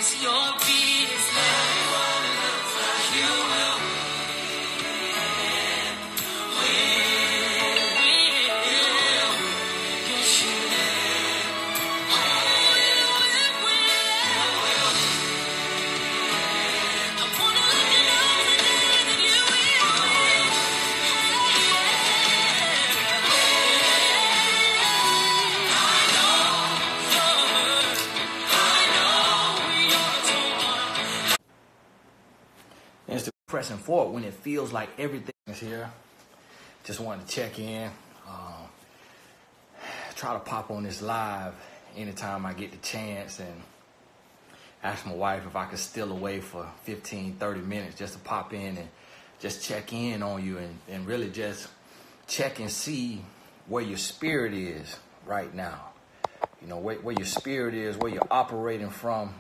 It's your business. You will pressing forward when it feels like everything is here. Just wanted to check in. Try to pop on this live anytime I get the chance and ask my wife if I could steal away for 15, 30 minutes just to pop in and just check in on you and really just check and see where your spirit is right now. You know, where your spirit is, where you're operating from,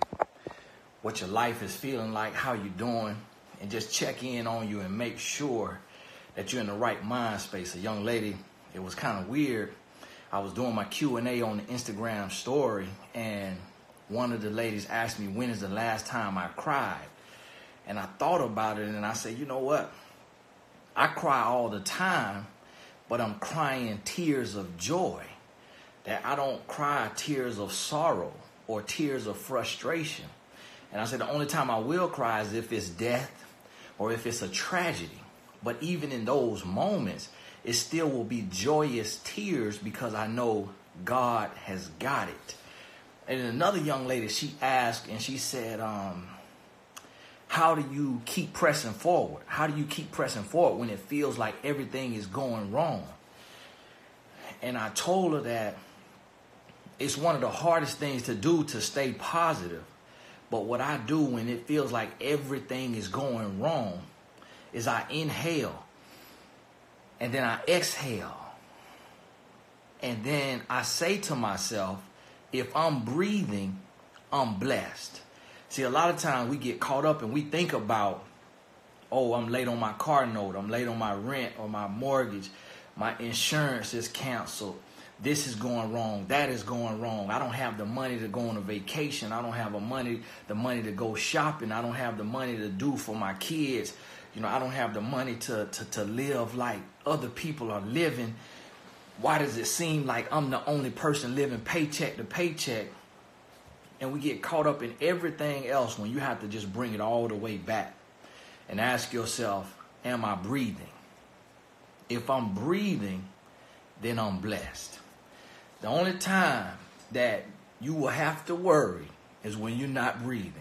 what your life is feeling like, how you're doing. And just check in on you and make sure that you're in the right mind space. A young lady, it was kind of weird. I was doing my Q&A on the Instagram story, and one of the ladies asked me, when is the last time I cried? And I thought about it, and I said, you know what? I cry all the time, but I'm crying tears of joy. That I don't cry tears of sorrow or tears of frustration. And I said the only time I will cry is if it's death or if it's a tragedy. But even in those moments, it still will be joyous tears because I know God has got it. And another young lady, she asked and she said, how do you keep pressing forward? How do you keep pressing forward when it feels like everything is going wrong? And I told her that it's one of the hardest things to do to stay positive. But what I do when it feels like everything is going wrong is I inhale and then I exhale. And then I say to myself, if I'm breathing, I'm blessed. See, a lot of times we get caught up and we think about, oh, I'm late on my car note, I'm late on my rent or my mortgage, my insurance is canceled. This is going wrong. That is going wrong. I don't have the money to go on a vacation. I don't have the money to go shopping. I don't have the money to do for my kids. You know, I don't have the money to live like other people are living. Why does it seem like I'm the only person living paycheck to paycheck? And we get caught up in everything else when you have to just bring it all the way back and ask yourself, am I breathing? If I'm breathing, then I'm blessed. The only time that you will have to worry is when you're not breathing.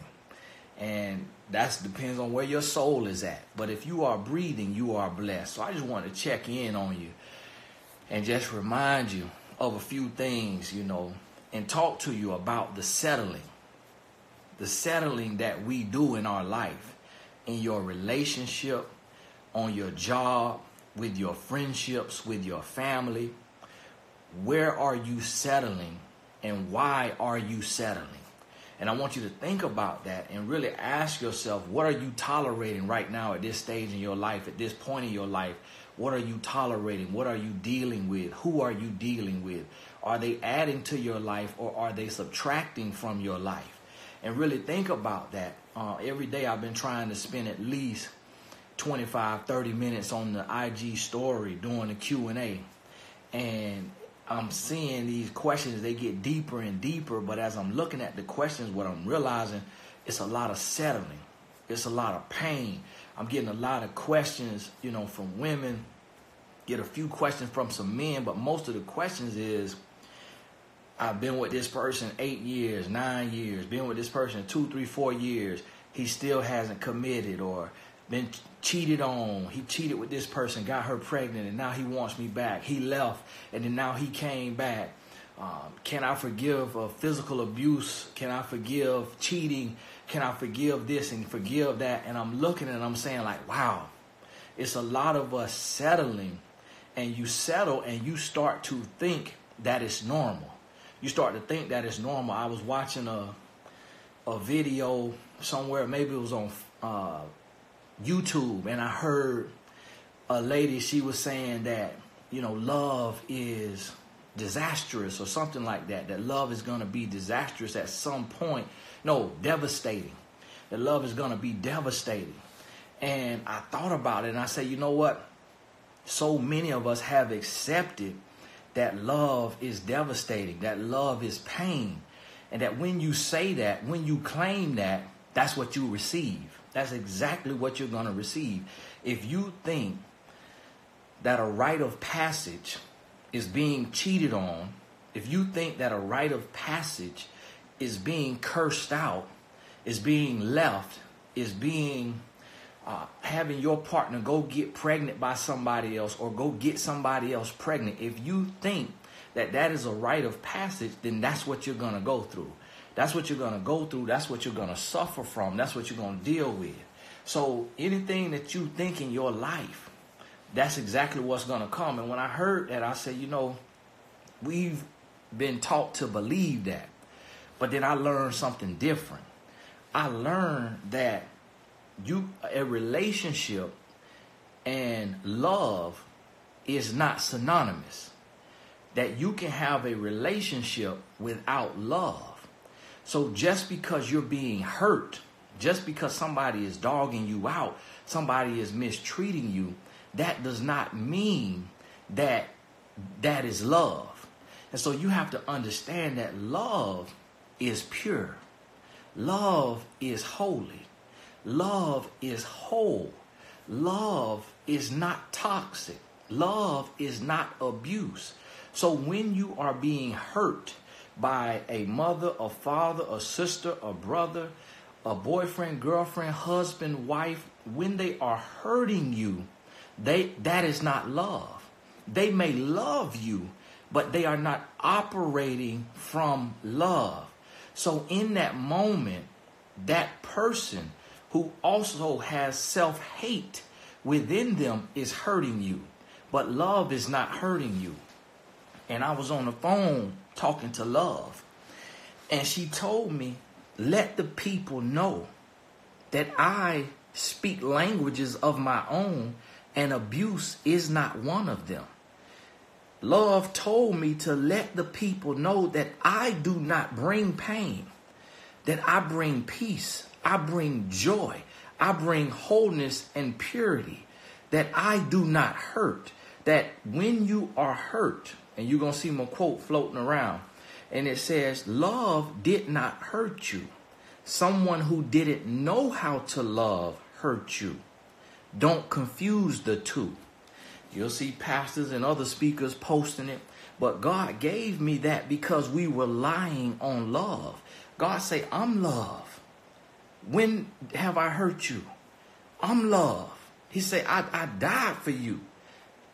And that depends on where your soul is at. But if you are breathing, you are blessed. So I just want to check in on you and just remind you of a few things, you know, and talk to you about the settling that we do in our life, in your relationship, on your job, with your friendships, with your family. Where are you settling and why are you settling? And I want you to think about that and really ask yourself, what are you tolerating right now at this stage in your life, at this point in your life? What are you tolerating? What are you dealing with? Who are you dealing with? Are they adding to your life or are they subtracting from your life? And really think about that. Every day I've been trying to spend at least 25, 30 minutes on the IG story doing the Q&A. And I'm seeing these questions, they get deeper and deeper. But as I'm looking at the questions, what I'm realizing, it's a lot of settling. It's a lot of pain. I'm getting a lot of questions, you know, from women. Get a few questions from some men. But most of the questions is, I've been with this person 8 years, 9 years. Been with this person 2, 3, 4 years. He still hasn't committed or been cheated on. He cheated with this person, got her pregnant, and now he wants me back. He left, and then now he came back. Can I forgive physical abuse? Can I forgive cheating? Can I forgive this and forgive that? And I'm looking and I'm saying like, wow, it's a lot of us settling. And you settle and you start to think that it's normal. You start to think that it's normal. I was watching a video somewhere, maybe it was on YouTube, and I heard a lady, she was saying that, you know, love is disastrous or something like that. That love is going to be disastrous at some point. No, devastating. That love is going to be devastating. And I thought about it and I said, you know what? So many of us have accepted that love is devastating, that love is pain. And that when you say that, when you claim that, that's what you receive. That's exactly what you're going to receive. If you think that a rite of passage is being cheated on, if you think that a rite of passage is being cursed out, is being left, is being having your partner go get pregnant by somebody else or go get somebody else pregnant, if you think that that is a rite of passage, then that's what you're going to go through. That's what you're going to go through. That's what you're going to suffer from. That's what you're going to deal with. So anything that you think in your life, that's exactly what's going to come. And when I heard that, I said, you know, we've been taught to believe that. But then I learned something different. I learned that a relationship and love is not synonymous. That you can have a relationship without love. So just because you're being hurt, just because somebody is dogging you out, somebody is mistreating you, that does not mean that that is love. And so you have to understand that love is pure. Love is holy. Love is whole. Love is not toxic. Love is not abuse. So when you are being hurt by a mother, a father, a sister, a brother, a boyfriend, girlfriend, husband, wife, when they are hurting you, that is not love. They may love you, but they are not operating from love. So in that moment, that person who also has self-hate within them is hurting you, but love is not hurting you. And I was on the phone talking to Love, and she told me, let the people know that I speak languages of my own, and abuse is not one of them. Love told me to let the people know that I do not bring pain, that I bring peace, I bring joy, I bring wholeness and purity, that I do not hurt, that when you are hurt, and you're going to see my quote floating around, and it says, love did not hurt you. Someone who didn't know how to love hurt you. Don't confuse the two. You'll see pastors and other speakers posting it. But God gave me that because we were relying on love. God say, I'm love. When have I hurt you? I'm love. He say, I died for you.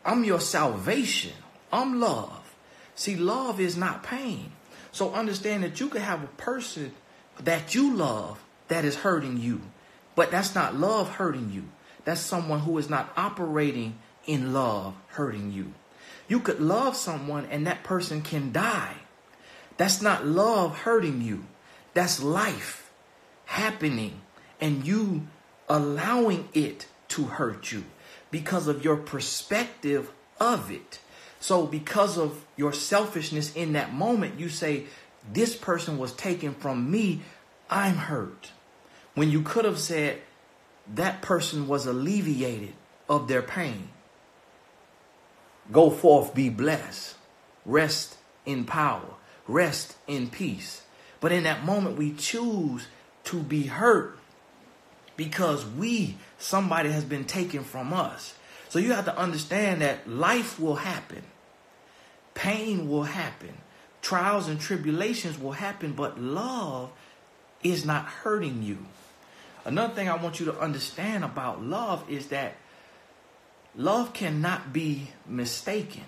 I'm your salvation. I'm love. See, love is not pain. So understand that you can have a person that you love that is hurting you. But that's not love hurting you. That's someone who is not operating in love hurting you. You could love someone and that person can die. That's not love hurting you. That's life happening and you allowing it to hurt you because of your perspective of it. So because of your selfishness in that moment, you say, this person was taken from me, I'm hurt. When you could have said, that person was alleviated of their pain. Go forth, be blessed. Rest in power. Rest in peace. But in that moment, we choose to be hurt because somebody has been taken from us. So you have to understand that life will happen. Pain will happen. Trials and tribulations will happen, but love is not hurting you. Another thing I want you to understand about love is that love cannot be mistaken.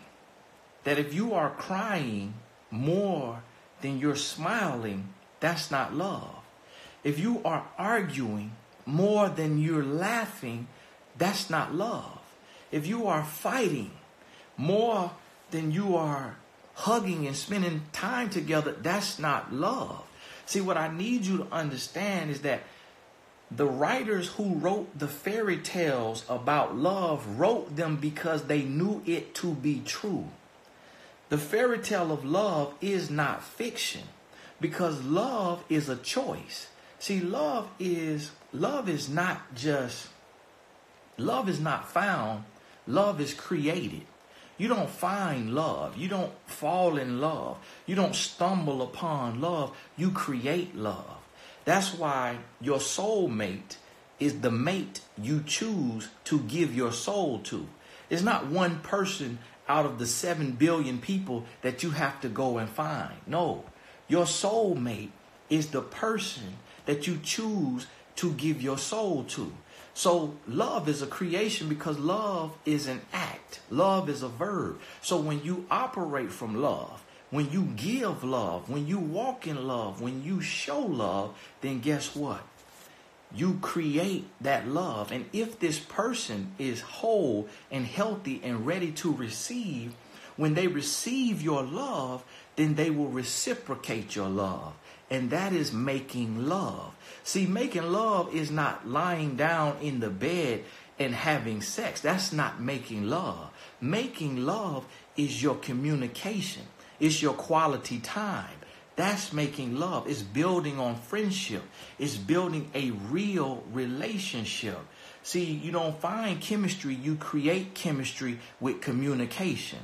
That if you are crying more than you're smiling, that's not love. If you are arguing more than you're laughing, that's not love. If you are fighting more than you are hugging and spending time together, that's not love. See, what I need you to understand is that the writers who wrote the fairy tales about love wrote them because they knew it to be true. The fairy tale of love is not fiction, because love is a choice. See, love is not found, love is created. You don't find love. You don't fall in love. You don't stumble upon love. You create love. That's why your soulmate is the mate you choose to give your soul to. It's not one person out of the 7 billion people that you have to go and find. No, your soulmate is the person that you choose to give your soul to. So love is a creation because love is an act. Love is a verb. So when you operate from love, when you give love, when you walk in love, when you show love, then guess what? You create that love. And if this person is whole and healthy and ready to receive, when they receive your love, then they will reciprocate your love. And that is making love. See, making love is not lying down in the bed and having sex. That's not making love. Making love is your communication. It's your quality time. That's making love. It's building on friendship. It's building a real relationship. See, you don't find chemistry. You create chemistry with communication.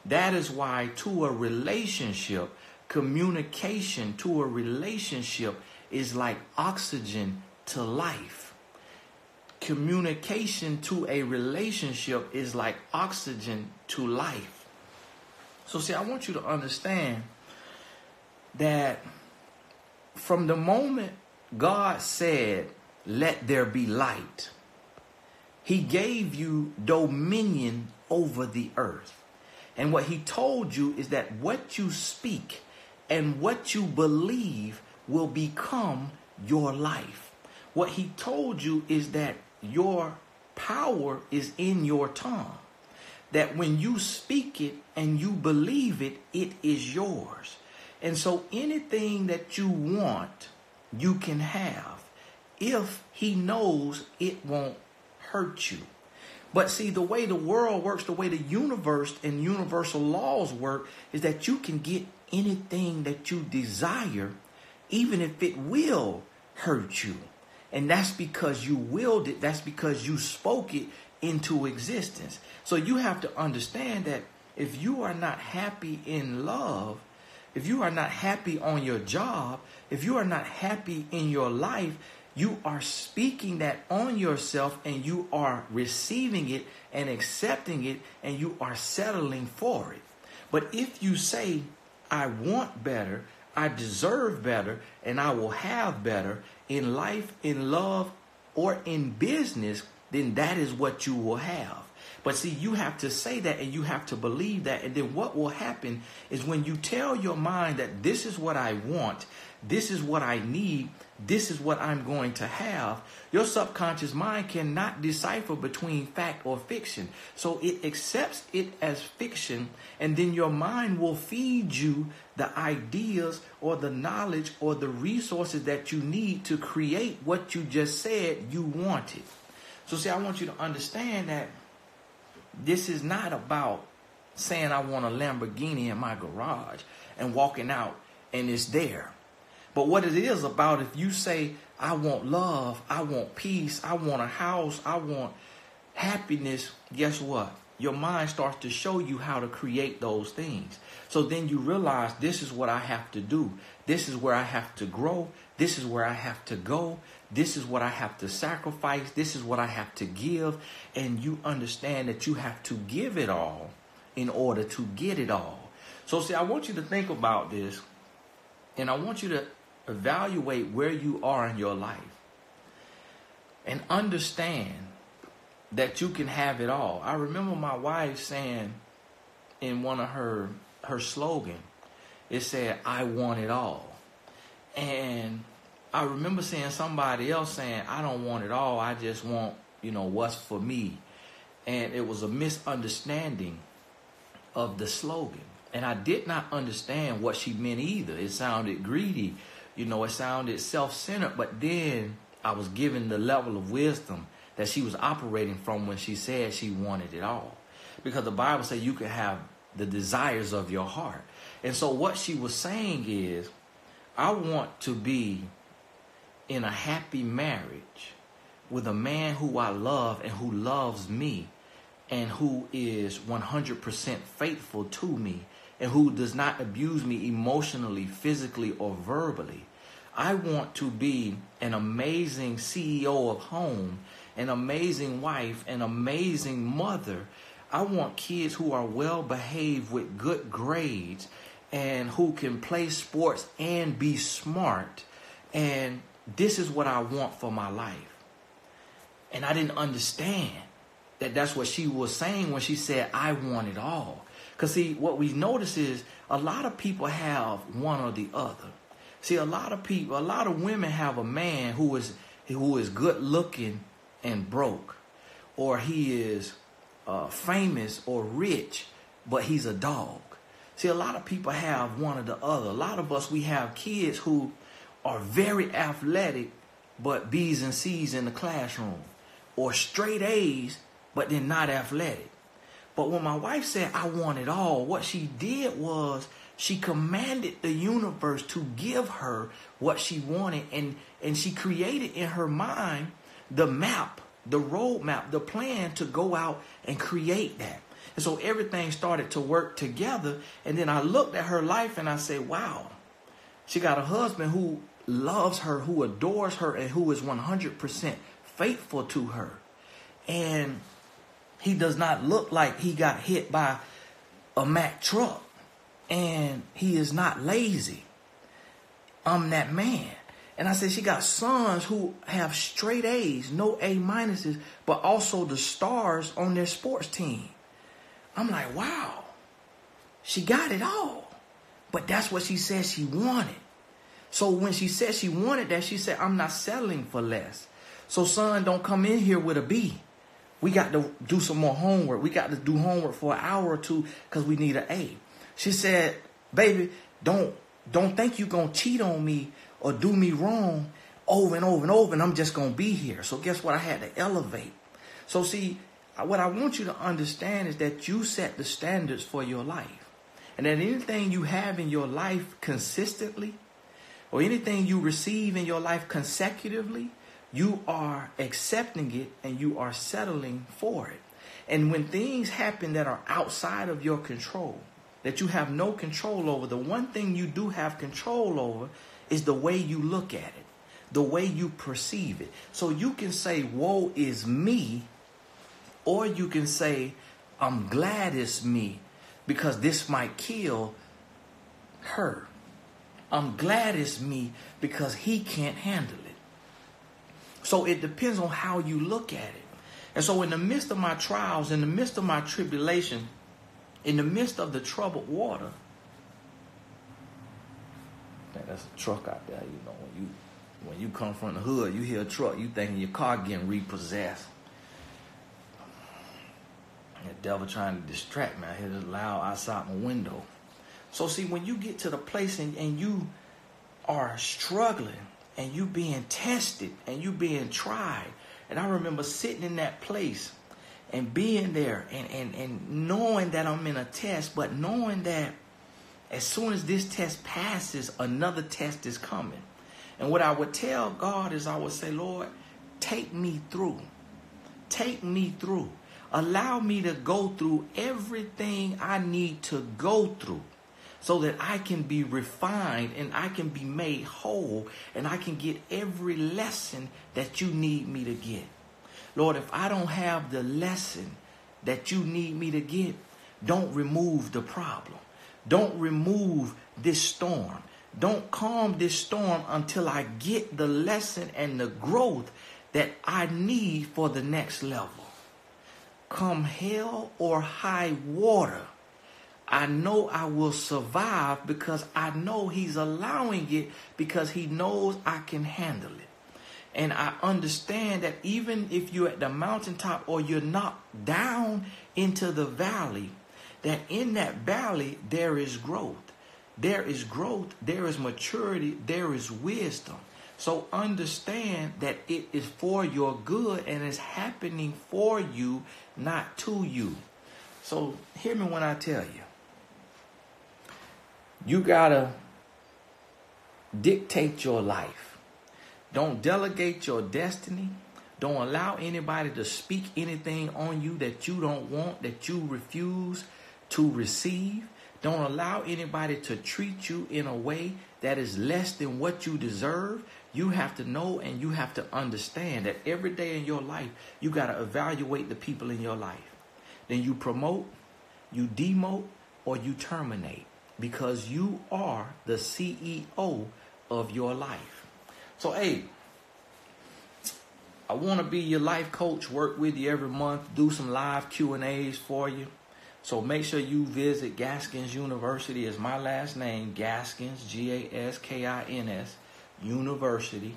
That is why to a relationship, communication to a relationship is like oxygen to life. Communication to a relationship is like oxygen to life. So see, I want you to understand that from the moment God said, let there be light, he gave you dominion over the earth. And what he told you is that what you speak and what you believe will become your life. What he told you is that your power is in your tongue. That when you speak it and you believe it, it is yours. And so anything that you want, you can have if he knows it won't hurt you. But see, the way the world works, the way the universe and universal laws work, is that you can get anything that you desire, even if it will hurt you. And that's because you willed it. That's because you spoke it into existence. So you have to understand that if you are not happy in love, if you are not happy on your job, if you are not happy in your life, you are speaking that on yourself and you are receiving it and accepting it and you are settling for it. But if you say, I want better, I deserve better, and I will have better in life, in love, or in business, then that is what you will have. But see, you have to say that and you have to believe that. And then what will happen is when you tell your mind that this is what I want, this is what I need, this is what I'm going to have, your subconscious mind cannot decipher between fact or fiction. So it accepts it as fiction, and then your mind will feed you the ideas or the knowledge or the resources that you need to create what you just said you wanted. So see, I want you to understand that this is not about saying I want a Lamborghini in my garage and walking out and it's there. But what it is about, if you say, I want love, I want peace, I want a house, I want happiness, guess what? Your mind starts to show you how to create those things. So then you realize this is what I have to do. This is where I have to grow. This is where I have to go. This is what I have to sacrifice. This is what I have to give. And you understand that you have to give it all in order to get it all. So see, I want you to think about this. And I want you to evaluate where you are in your life. And understand that you can have it all. I remember my wife saying in one of her slogan, it said, I want it all. And I remember seeing somebody else saying, I don't want it all. I just want, what's for me. And it was a misunderstanding of the slogan. And I did not understand what she meant either. It sounded greedy. It sounded self-centered. But then I was given the level of wisdom that she was operating from when she said she wanted it all. Because the Bible says you can have the desires of your heart. And so what she was saying is, I want to be in a happy marriage with a man who I love and who loves me and who is 100% faithful to me and who does not abuse me emotionally, physically, or verbally. I want to be an amazing CEO of home, an amazing wife, an amazing mother. I want kids who are well behaved with good grades and who can play sports and be smart. And this is what I want for my life. And I didn't understand that that's what she was saying when she said, I want it all. Because see, what we notice is a lot of people have one or the other. See, a lot of women have a man who is good looking and broke, or he is famous or rich, but he's a dog. See, a lot of people have one or the other. A lot of us, we have kids who are very athletic, but B's and C's in the classroom, or straight A's, but they're not athletic. But when my wife said, I want it all, what she did was she commanded the universe to give her what she wanted. And she created in her mind the map, the roadmap, the plan to go out and create that. And so everything started to work together. And then I looked at her life and I said, wow, she got a husband who loves her, who adores her, and who is 100% faithful to her. And he does not look like he got hit by a Mack truck. And he is not lazy. I'm that man. And I said, she got sons who have straight A's, no A minuses, but also the stars on their sports team. I'm like, wow, she got it all. But that's what she said she wanted. So when she said she wanted that, she said, I'm not settling for less. So son, don't come in here with a B. We got to do some more homework. We got to do homework for an hour or two because we need an A. She said, baby, don't think you're going to cheat on me or do me wrong over and over and over, and I'm just going to be here. So guess what? I had to elevate. So see, what I want you to understand is that you set the standards for your life. And that anything you have in your life consistently, or anything you receive in your life consecutively, you are accepting it and you are settling for it. And when things happen that are outside of your control, that you have no control over, the one thing you do have control over is the way you look at it, the way you perceive it. So you can say, woe is me, or you can say, I'm glad it's me because this might kill her. I'm glad it's me because he can't handle it. So it depends on how you look at it. And so in the midst of my trials, in the midst of my tribulation, in the midst of the troubled water, man, that's a truck out there, you know. When you come from the hood, you hear a truck, you thinking your car getting repossessed. The devil trying to distract me. I hear this loud outside my window. So see, when you get to the place and you are struggling and you being tested and you being tried, and I remember sitting in that place and being there and knowing that I'm in a test, but knowing that as soon as this test passes, another test is coming. And what I would tell God is I would say, Lord, take me through. Take me through. Allow me to go through everything I need to go through so that I can be refined and I can be made whole and I can get every lesson that you need me to get. Lord, if I don't have the lesson that you need me to get, don't remove the problem. Don't remove this storm. Don't calm this storm until I get the lesson and the growth that I need for the next level. Come hell or high water, I know I will survive because I know he's allowing it because he knows I can handle it. And I understand that even if you're at the mountaintop or you're knocked down into the valley, that in that valley there is growth. There is growth, there is maturity, there is wisdom. So understand that it is for your good and it's happening for you, not to you. So hear me when I tell you, You gotta dictate your life. Don't delegate your destiny. Don't allow anybody to speak anything on you that you don't want, that you refuse to receive. Don't allow anybody to treat you in a way that is less than what you deserve. You have to know and you have to understand that every day in your life, you got to evaluate the people in your life. Then you promote, you demote, or you terminate, because you are the CEO of your life. So, hey, I want to be your life coach, work with you every month, do some live Q&As for you. So make sure you visit Gaskins University. Is my last name, Gaskins, Gaskins, University.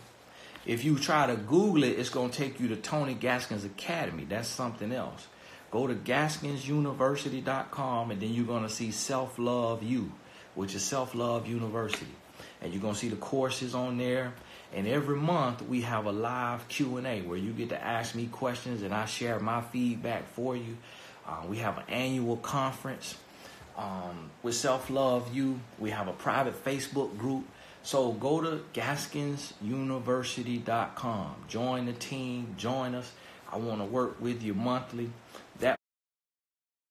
If you try to Google it, it's going to take you to Tony Gaskins Academy. That's something else. Go to GaskinsUniversity.com, and then you're going to see Self-Love U, which is Self-Love University. And you're going to see the courses on there. And every month we have a live Q&A where you get to ask me questions and I share my feedback for you. We have an annual conference with Self-Love U. We have a private Facebook group. So go to GaskinsUniversity.com. Join the team. Join us. I want to work with you monthly.